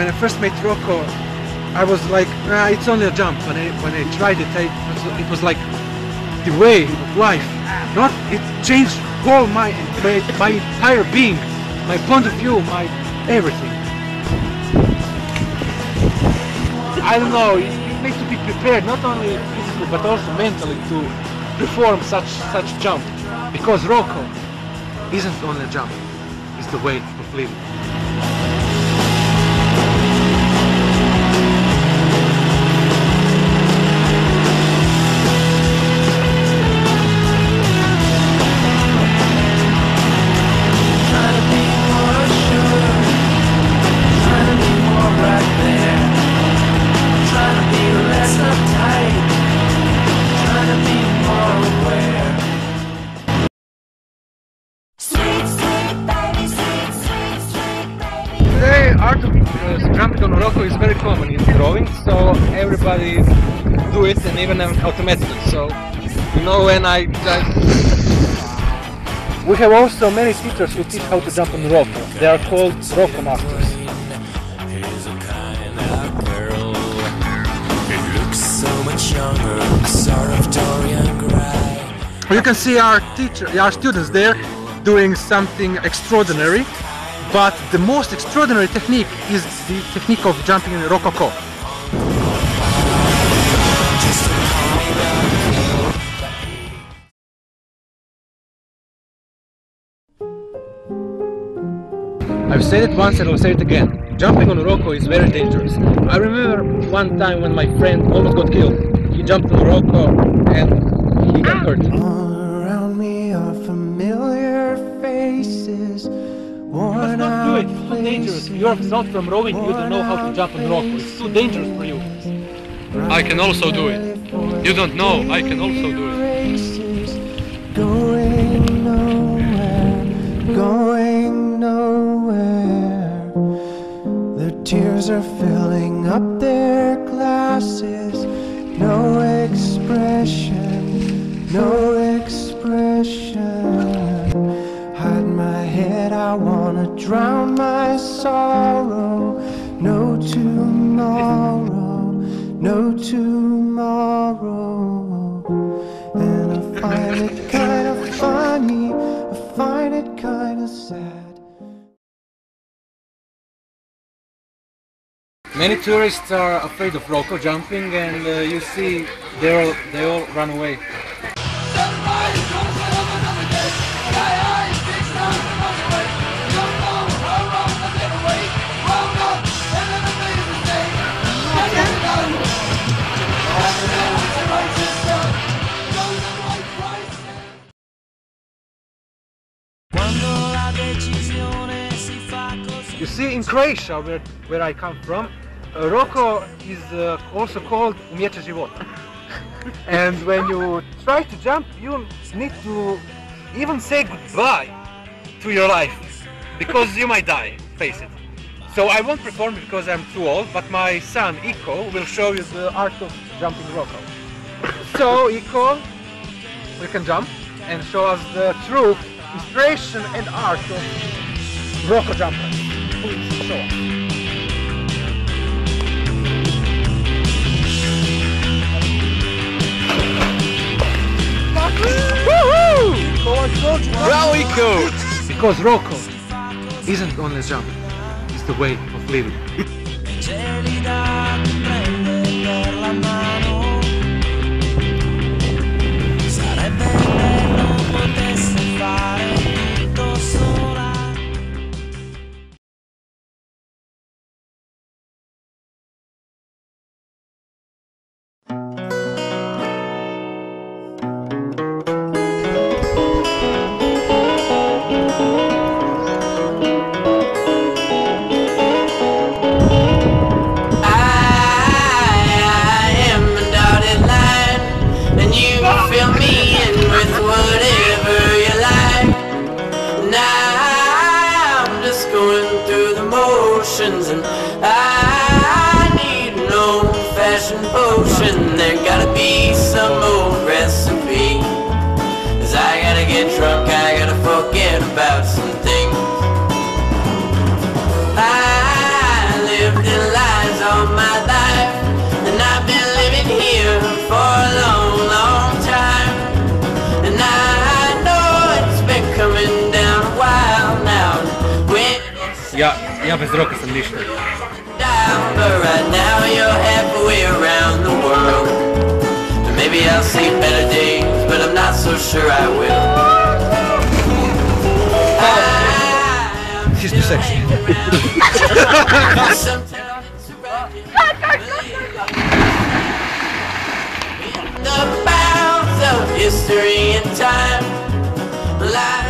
when I first met Rocco, I was like, nah, it's only a jump. When I tried it, it was like the way of life. Not it changed whole my entire being, my point of view, my everything. I don't know. You need to be prepared, not only physically but also mentally, to perform such jump. Because Rocco isn't only a jump; it's the way of living. Today, art of jumping on Rocco is very common in drawing, so everybody do it, and even automatically. So, you know, when we have also many teachers who teach how to jump on Rocco. They are called Rocco masters. You can see our students there doing something extraordinary. But the most extraordinary technique is the technique of jumping in Rococo. I've said it once and I'll say it again. Jumping on Rocco is very dangerous. I remember one time when my friend almost got killed. He jumped on Rocco and he got hurt. All around me are familiar faces. You must not do it, it's too dangerous. You are not from rowing, you don't know how to jump on Rocco. It's too dangerous for you. I can also do it. You don't know, I can also do it. Going nowhere, going nowhere. Their tears are filling up their glasses. No expression, no expression. Hide my head, I wanna drown my sorrow. No tomorrow, no tomorrow. And I find it kind of funny, I find it kind of sad. Many tourists are afraid of Rocco jumping, and you see they all run away. You see, in Croatia, where I come from, Rocco is also called umjeće života. And when you try to jump, you need to even say goodbye to your life, because you might die, face it. So I won't perform because I'm too old, but my son Iko will show you the art of jumping Rocco. So Iko, you can jump and show us the true inspiration and art of Rocco jumper. Please show us. Bravo, Iko! Because Rocco isn't only a jump, it's the way of living. And I need an old-fashioned potion. There gotta be some old recipe, 'cause I gotta get drunk, I gotta forget about some things. I lived in Ja bez roka sam ništa. Down, but right now you're halfway around the world. Maybe I'll see better days, but I'm not so sure I will. She's too sexy. The bounds of history and time lie